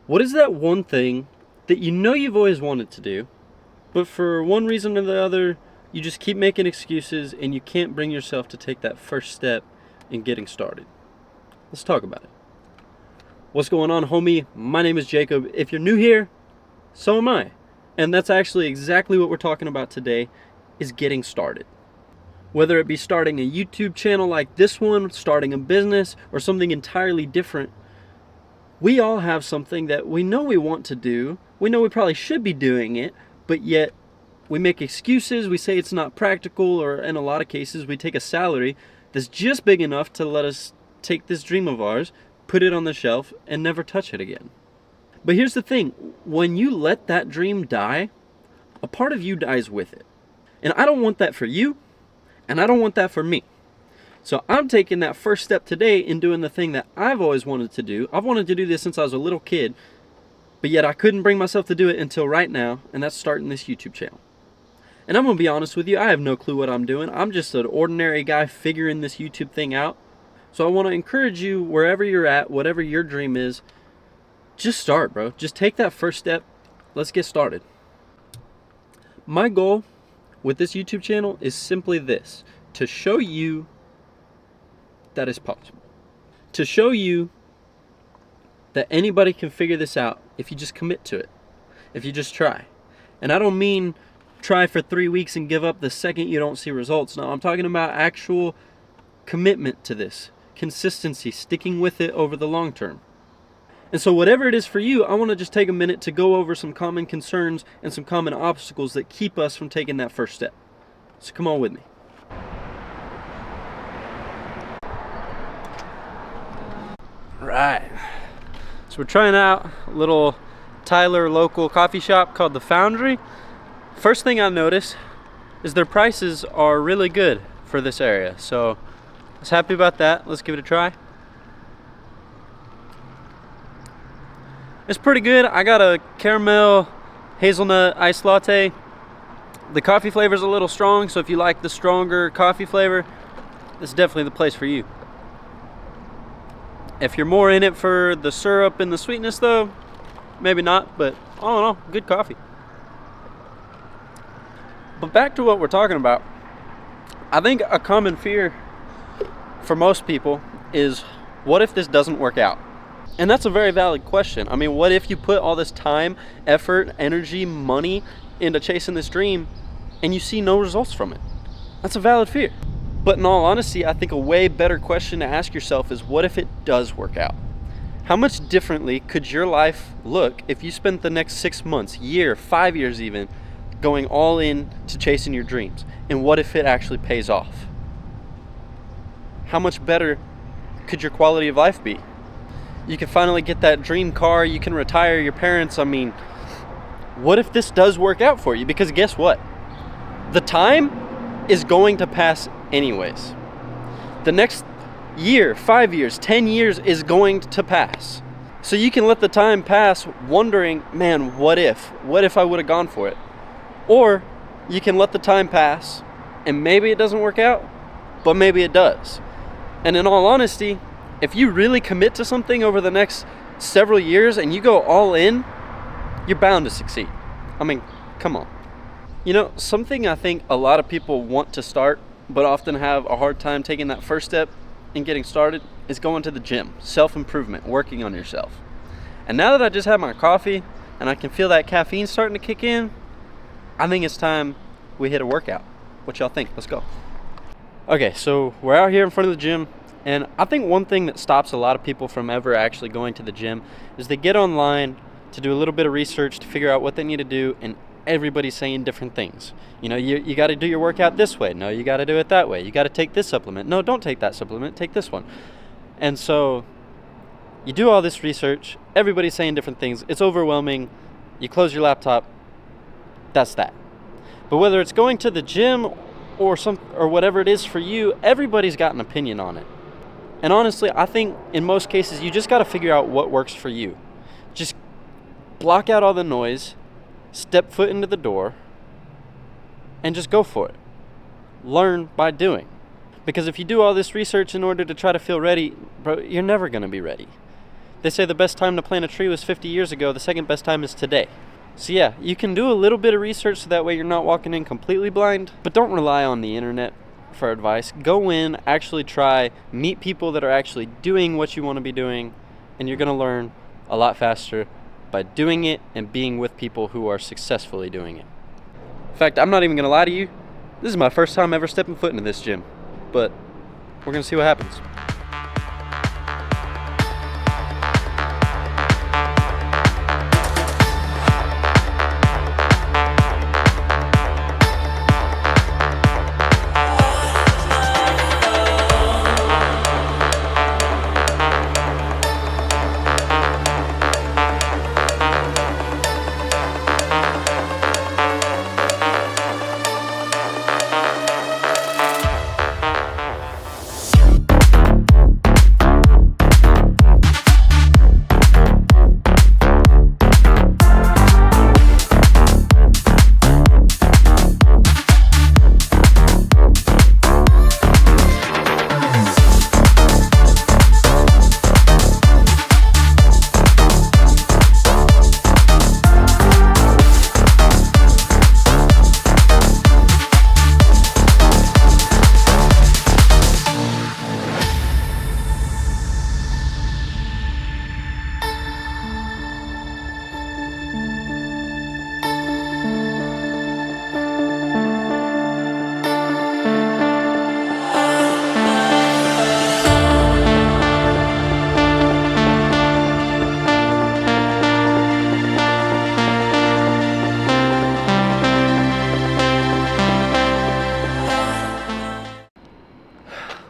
What is that one thing that you know you've always wanted to do, but for one reason or the other, you just keep making excuses and you can't bring yourself to take that first step in getting started? Let's talk about it. What's going on, homie? My name is Jacob. If you're new here, so am I. And that's actually exactly what we're talking about today, is getting started. Whether it be starting a YouTube channel like this one, starting a business, or something entirely different, we all have something that we know we want to do. We know we probably should be doing it, but yet we make excuses. We say it's not practical, or in a lot of cases, we take a salary that's just big enough to let us take this dream of ours, put it on the shelf, and never touch it again. But here's the thing, when you let that dream die, a part of you dies with it. And I don't want that for you, and I don't want that for me. So I'm taking that first step today in doing the thing that I've always wanted to do. I've wanted to do this since I was a little kid, but yet I couldn't bring myself to do it until right now, and that's starting this YouTube channel. And I'm going to be honest with you, I have no clue what I'm doing. I'm just an ordinary guy figuring this YouTube thing out. So I want to encourage you, wherever you're at, whatever your dream is, just start, bro. Just take that first step. Let's get started. My goal with this YouTube channel is simply this: to show you that it's possible. To show you that anybody can figure this out if you just commit to it, if you just try. And I don't mean try for 3 weeks and give up the second you don't see results. No, I'm talking about actual commitment to this, consistency, sticking with it over the long term. And so whatever it is for you, I want to just take a minute to go over some common concerns and some common obstacles that keep us from taking that first step. So come on with me. Right. So we're trying out a little Tyler local coffee shop called The Foundry. First thing I noticed is their prices are really good for this area. So I was happy about that. Let's give it a try. It's pretty good. I got a caramel hazelnut iced latte. The coffee flavor is a little strong, so if you like the stronger coffee flavor, this is definitely the place for you. If you're more in it for the syrup and the sweetness though, maybe not, but all in all, good coffee. But back to what we're talking about, I think a common fear for most people is, what if this doesn't work out? And that's a very valid question. I mean, what if you put all this time, effort, energy, money into chasing this dream and you see no results from it? That's a valid fear. But in all honesty, I think a way better question to ask yourself is, what if it does work out? How much differently could your life look if you spent the next 6 months, year, 5 years even, going all in to chasing your dreams? And what if it actually pays off? How much better could your quality of life be? You can finally get that dream car, you can retire your parents. I mean, what if this does work out for you? Because guess what? The time is going to pass anyways. The next year, 5 years, 10 years is going to pass. So you can let the time pass wondering, man, what if? What if I would have gone for it? Or you can let the time pass and maybe it doesn't work out, but maybe it does. And in all honesty, if you really commit to something over the next several years and you go all in, you're bound to succeed. I mean, come on. You know, something I think a lot of people want to start but often have a hard time taking that first step in getting started is going to the gym, self-improvement, working on yourself. And now that I just had my coffee and I can feel that caffeine starting to kick in, I think it's time we hit a workout. What y'all think? Let's go. Okay, so we're out here in front of the gym, and I think one thing that stops a lot of people from ever actually going to the gym is they get online to do a little bit of research to figure out what they need to do, and everybody's saying different things. You know, you got to do your workout this way. No, you got to do it that way. You got to take this supplement. No, don't take that supplement. Take this one. And so you do all this research. Everybody's saying different things. It's overwhelming. You close your laptop. That's that. But whether it's going to the gym or whatever it is for you, everybody's got an opinion on it. And honestly, I think in most cases, you just got to figure out what works for you. Just block out all the noise, step foot into the door, and just go for it. Learn by doing. Because if you do all this research in order to try to feel ready, bro, you're never going to be ready. They say the best time to plant a tree was 50 years ago. The second best time is today. So yeah, you can do a little bit of research so that way you're not walking in completely blind, but don't rely on the internet for advice. Go in, actually try, meet people that are actually doing what you want to be doing, and you're going to learn a lot faster by doing it and being with people who are successfully doing it. In fact, I'm not even going to lie to you. This is my first time ever stepping foot into this gym, but we're going to see what happens.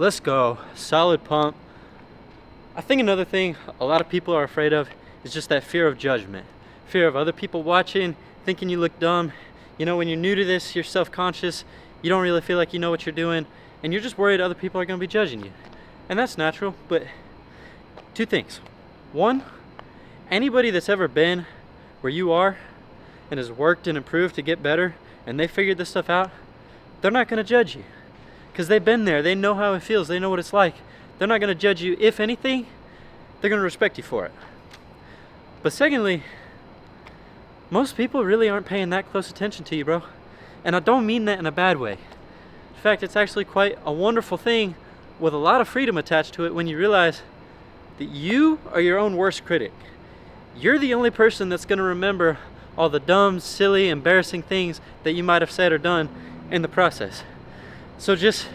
Let's go. Solid pump. I think another thing a lot of people are afraid of is just that fear of judgment. Fear of other people watching, thinking you look dumb. You know, when you're new to this, you're self-conscious, you don't really feel like you know what you're doing, and you're just worried other people are going to be judging you. And that's natural, but two things. One, anybody that's ever been where you are and has worked and improved to get better, and they figured this stuff out, they're not going to judge you. Because they've been there, they know how it feels, they know what it's like. They're not going to judge you. If anything, they're going to respect you for it. But secondly, most people really aren't paying that close attention to you, bro. And I don't mean that in a bad way. In fact, it's actually quite a wonderful thing with a lot of freedom attached to it when you realize that you are your own worst critic. You're the only person that's going to remember all the dumb, silly, embarrassing things that you might have said or done in the process. So just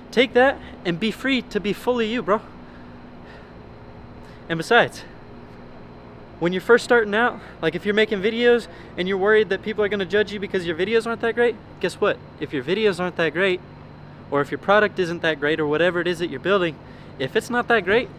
take that and be free to be fully you, bro. And besides, when you're first starting out, like if you're making videos and you're worried that people are going to judge you because your videos aren't that great, guess what? If your videos aren't that great, or if your product isn't that great, or whatever it is that you're building, if it's not that great,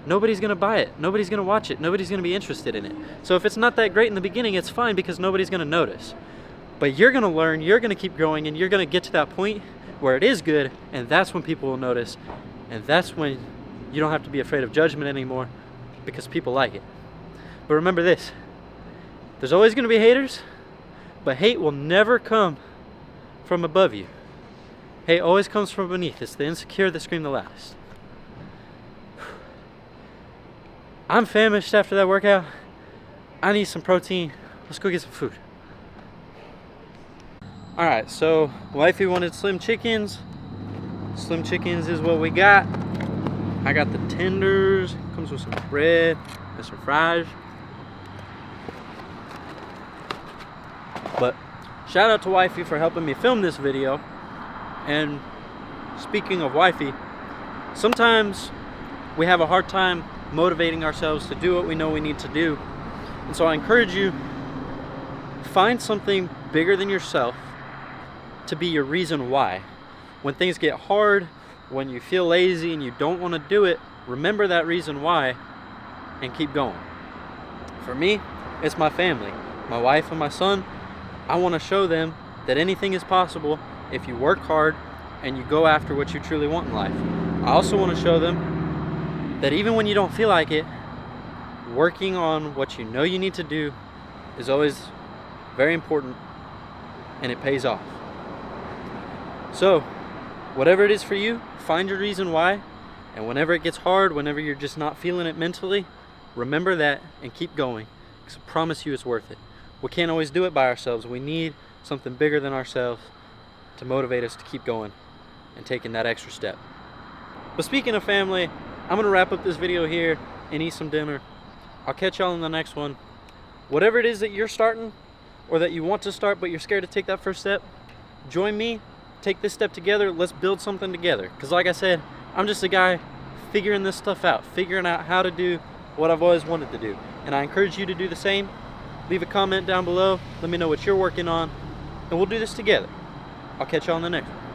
nobody's going to buy it. Nobody's going to watch it. Nobody's going to be interested in it. So if it's not that great in the beginning, it's fine because nobody's going to notice. But you're going to learn, you're going to keep growing, and you're going to get to that point where it is good, and that's when people will notice, and that's when you don't have to be afraid of judgment anymore because people like it. But remember this, there's always going to be haters, but hate will never come from above you. Hate always comes from beneath. It's the insecure that scream the loudest. I'm famished after that workout. I need some protein. Let's go get some food. Alright, so wifey wanted slim chickens. Slim chickens is what we got. I got the tenders. Comes with some bread and some fries. But shout out to wifey for helping me film this video. And speaking of wifey, sometimes we have a hard time motivating ourselves to do what we know we need to do. And so I encourage you, find something bigger than yourself to be your reason why. When things get hard, when you feel lazy and you don't want to do it, remember that reason why and keep going. For me, it's my family, my wife and my son. I want to show them that anything is possible if you work hard and you go after what you truly want in life. I also want to show them that even when you don't feel like it, working on what you know you need to do is always very important, and it pays off. So, whatever it is for you, find your reason why, and whenever it gets hard, whenever you're just not feeling it mentally, Remember that and keep going, because I promise you it's worth it. We can't always do it by ourselves. We need something bigger than ourselves to motivate us to keep going and taking that extra step. But speaking of family, I'm gonna wrap up this video here and eat some dinner. I'll catch y'all in the next one. Whatever it is that you're starting or that you want to start but you're scared to take that first step, join me, take this step together. Let's build something together, because like I said, I'm just a guy figuring this stuff out, figuring out how to do what I've always wanted to do, and I encourage you to do the same. Leave a comment down below, let me know what you're working on, and we'll do this together. I'll catch y'all in the next one.